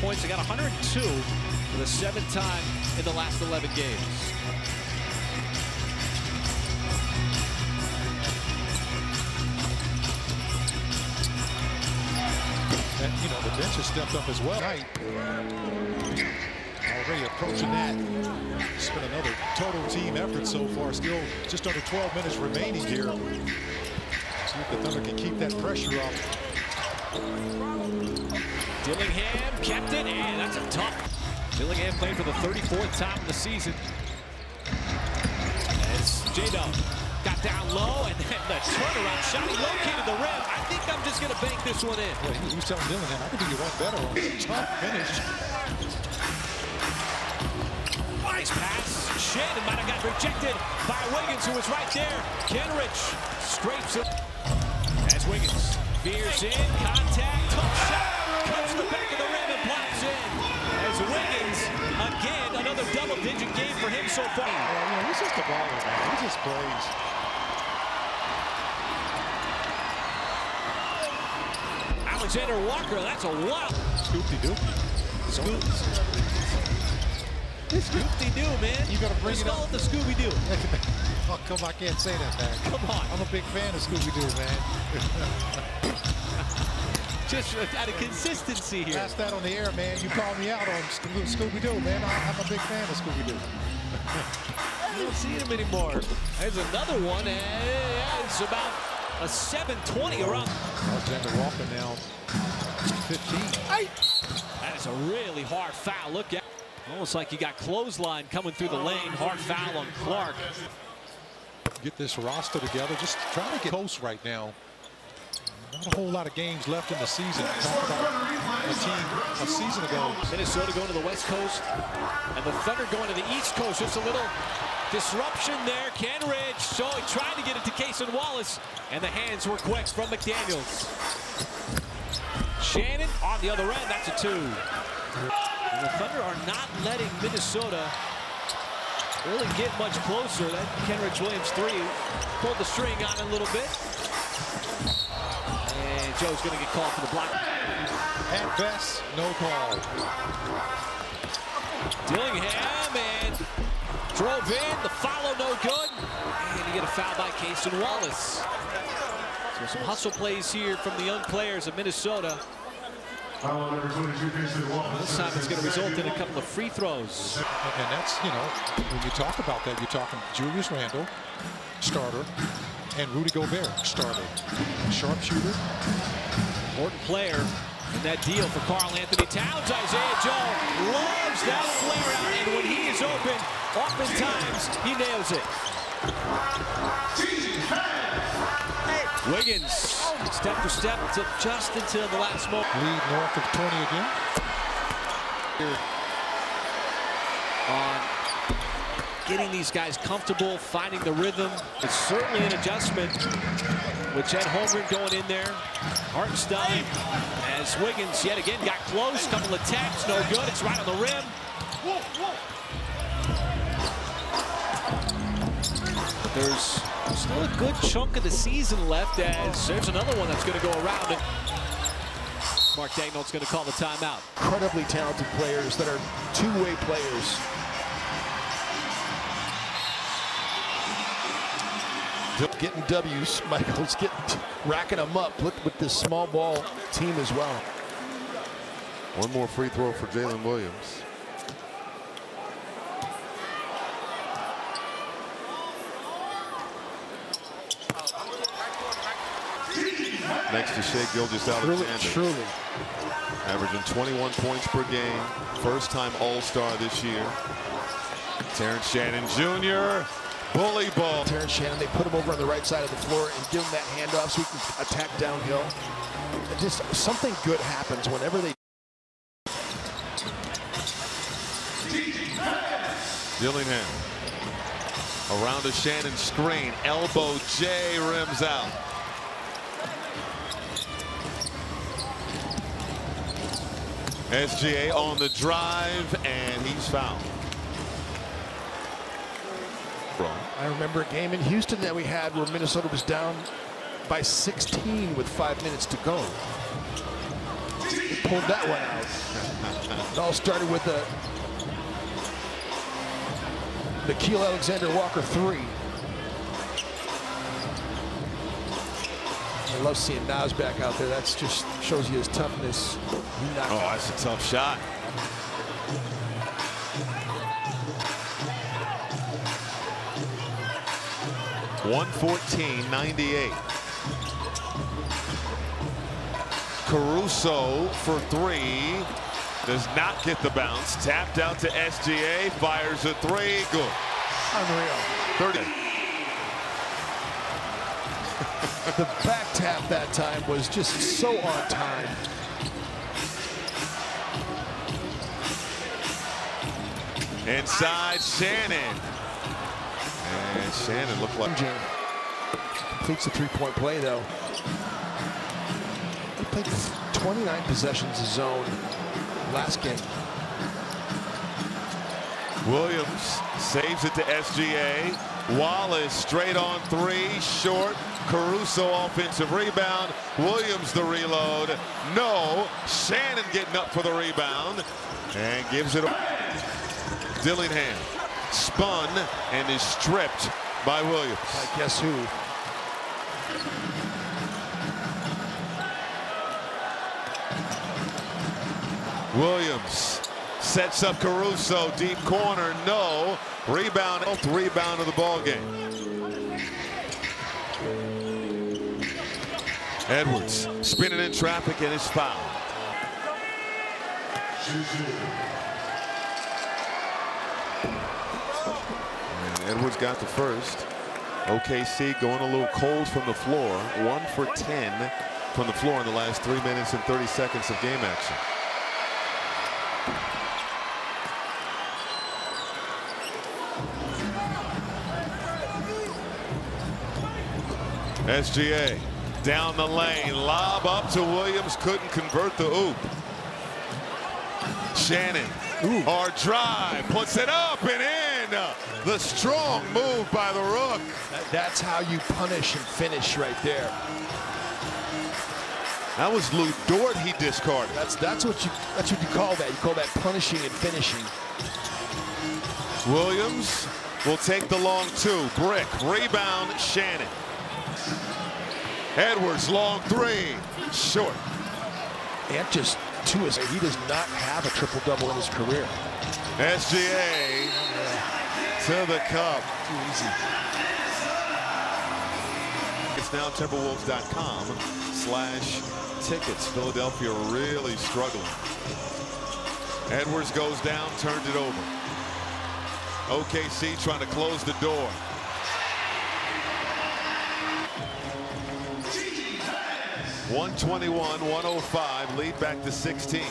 points. They got 102 for the 7th time in the last 11 games. And, you know, the bench has stepped up as well. Already approaching that. It's been another total team effort so far. Still just under 12 minutes remaining here. See if the Thunder can keep that pressure up. Dillingham kept it, and that's a tough. Dillingham playing for the 34th time of the season. As J-Dub got down low, and then the turnaround shot. He located the rim. I think I'm just going to bank this one in. Well, he was telling Dillingham, I think you want better on this. Tough finish. Nice pass. Shannon might have got rejected by Wiggins, who was right there. Kenrich scrapes it. As Wiggins veers in, contact, tough shot, cuts the back of the rim and blocks in. As Wiggins, again, another double-digit game for him so far. Yeah, he's just a baller, man. He just plays. Alexander Walker, that's a wild. Scoop-de-doopy. Scoop-de-doo, man. You gotta bring it up. Call it the Scooby-Doo. Oh, come on, I can't say that, man. Come on. I'm a big fan of Scooby-Doo, man. Just out of consistency here. Pass that on the air, man. You call me out on Scooby-Doo, man. I'm a big fan of Scooby-Doo. You don't see him anymore. There's another one, and it's about a 7:20 around. Alexander Walker now 15. That is a really hard foul. Look at almost like you got clothesline coming through the lane. Hard foul on Clark. Get this roster together. Just trying to get close right now. Not a whole lot of games left in the season. Talk about a team a season ago. Minnesota going to the West Coast, and the Thunder going to the East Coast. Just a little disruption there. Kenrich, so he tried to get it to Cason Wallace, and the hands were quick from McDaniels. Shannon on the other end. That's a 2. And the Thunder are not letting Minnesota really get much closer. That Kenrich Williams 3 pulled the string on a little bit. And Joe's going to get called for the block. At best, no call. Dillingham and drove in. The follow no good. And you get a foul by Cason Wallace. So some hustle plays here from the young players of Minnesota. This time it's going to result in a couple of free throws. And that's, you know, when you talk about that, you're talking Julius Randle, starter, and Rudy Gobert, starter. Sharpshooter. Important player in that deal for Karl Anthony Towns. Isaiah Joe loves that flare out, and when he is open, oftentimes he nails it. Wiggins, step to step, just until the last moment. Lead north of 20 again. On getting these guys comfortable, finding the rhythm. It's certainly an adjustment with Chet Holmgren going in there. Hartenstein, as Wiggins yet again got close. Couple of taps, no good. It's right on the rim. But there's still a good chunk of the season left, as there's another one that's going to go around it. Mark Daigneault's going to call the timeout. Incredibly talented players that are two-way players. Getting W's, Michael's racking them up. Look with this small ball team as well. One more free throw for Jalen Williams. Next to Shai Gilgeous-Alexander. Truly. Averaging 21 points per game. First time All-Star this year. Terrence Shannon Jr. Bully ball. Terrence Shannon, they put him over on the right side of the floor and give him that handoff so he can attack downhill. Just something good happens whenever they. Dillingham around a Shannon screen. Elbow J, rims out. SGA on the drive, and he's fouled. I remember a game in Houston that we had where Minnesota was down by 16 with 5 minutes to go. They pulled that one out. It all started with the Nickeil Alexander-Walker 3. I love seeing Nas back out there. That's just shows you his toughness. Oh, that's a tough shot. (114.98). Caruso for three. Does not get the bounce. Tapped out to SGA. Fires a three. Good. Unreal. 30. The back tap that time was just so on time. Inside Shannon. And Shannon looked like... Completes the three-point play, though. He played 29 possessions of zone last game. Williams saves it to SGA. Wallace straight on three, short. Caruso offensive rebound. Williams the reload. No. Shannon getting up for the rebound and gives it. Dillingham spun and is stripped by Williams. Guess who? Williams sets up Caruso, deep corner, no. Rebound, 12th rebound of the ball game. Edwards spinning in traffic and is fouled. And Edwards got the first. OKC going a little cold from the floor. 1 for 10 from the floor in the last 3 minutes and 30 seconds of game action. SGA down the lane, lob up to Williams, couldn't convert the oop. Shannon, hard drive, puts it up and in. The strong move by the Rook. That's how you punish and finish right there. That was Lou Dort he discarded. That's what you call that. You call that punishing and finishing. Williams will take the long two. Brick, rebound, Shannon. Edwards, long three, short. And just two is he does not have a triple-double in his career. SGA to the cup. Too easy. It's now Timberwolves.com/tickets. Philadelphia really struggling. Edwards goes down, turned it over. OKC trying to close the door. (121-105), lead back to 16.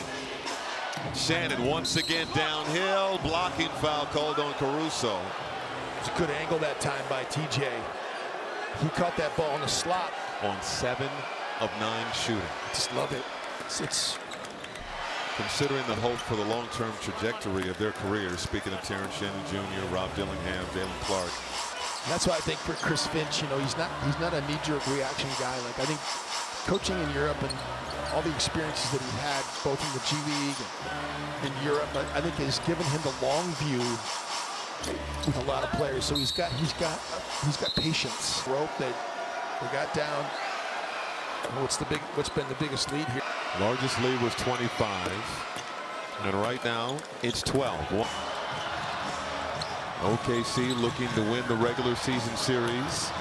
Shannon once again downhill, blocking foul called on Caruso. It's a good angle that time by TJ. He caught that ball in the slot. On 7 of 9 shooting. Just love it. It's considering the hope for the long-term trajectory of their careers. Speaking of Terrence Shannon Jr., Rob Dillingham, Jalen Clark. That's why I think for Chris Finch, you know, he's not a knee-jerk reaction guy. Like I think coaching in Europe and all the experiences that he had, both in the G League and in Europe, I think has given him the long view with a lot of players. So he's got patience. Rope they got down. What's been the biggest lead here? Largest lead was 25, and right now it's 12. OKC looking to win the regular season series.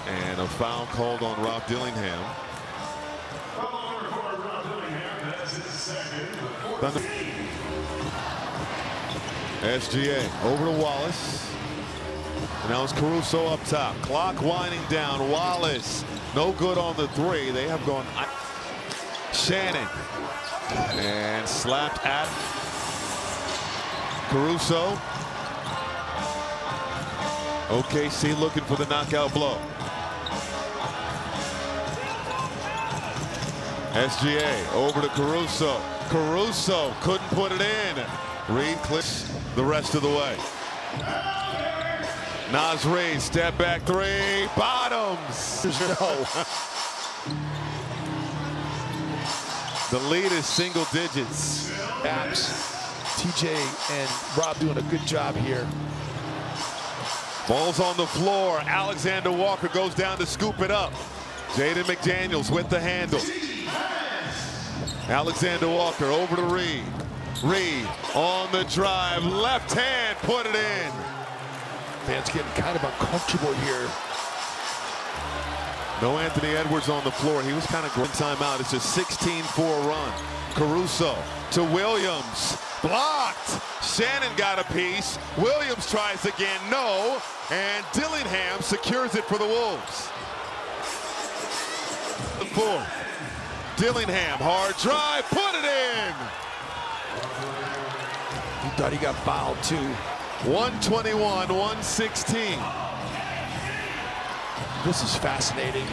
And a foul called on Rob Dillingham. SGA over to Wallace. And now it's Caruso up top. Clock winding down. Wallace no good on the three. They have gone. Shannon. And slapped at Caruso. OKC looking for the knockout blow. SGA over to Caruso. Caruso couldn't put it in. Reed clicks the rest of the way. Nas Reed, step back three, bottoms. No. The lead is single digits. Abs, TJ, and Rob doing a good job here. Ball's on the floor. Alexander Walker goes down to scoop it up. Jaden McDaniels with the handle. Alexander Walker over to Reed. Reed on the drive. Left hand, put it in. Fans getting kind of uncomfortable here. No Anthony Edwards on the floor. He was kind of great. Timeout. It's a 16-4 run. Caruso to Williams. Blocked. Shannon got a piece. Williams tries again. No. And Dillingham secures it for the Wolves. The fourth. Dillingham, hard drive. Put it in. He thought he got fouled too. 121, 116. This is fascinating.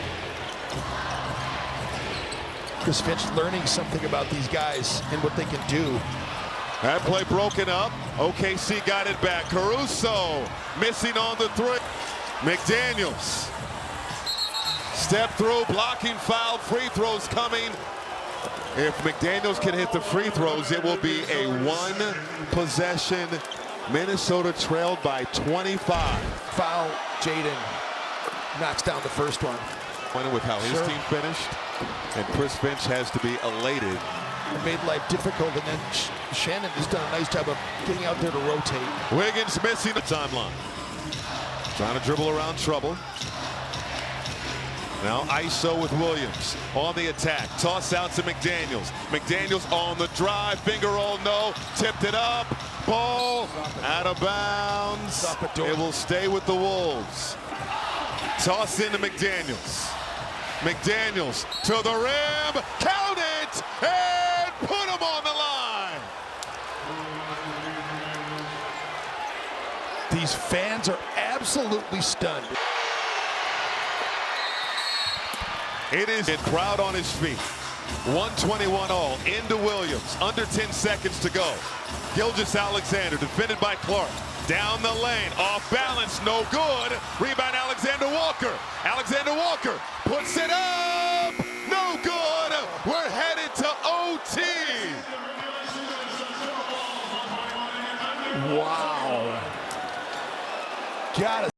Chris Finch learning something about these guys and what they can do. That play broken up. OKC got it back. Caruso missing on the three. McDaniels. Step through, blocking foul, free throws coming. If McDaniels can hit the free throws, it will be a one-possession. Minnesota trailed by 25. Foul, Jaden knocks down the first one. With how his team finished, and Chris Finch has to be elated. It made life difficult, and then Shannon has done a nice job of getting out there to rotate. Wiggins missing the timeline. Trying to dribble around trouble. Now ISO with Williams on the attack. Toss out to McDaniels. McDaniels on the drive. Finger roll, no. Tipped it up. Ball out of bounds. It will stay with the Wolves. Toss into McDaniels. McDaniels to the rim. Count it and put him on the line. These fans are absolutely stunned. It is a crowd on his feet. 121 all into Williams. Under 10 seconds to go. Gilgeous-Alexander defended by Clark. Down the lane, off balance, no good. Rebound Alexander Walker. Alexander Walker puts it up. No good. We're headed to OT. Wow. Gotta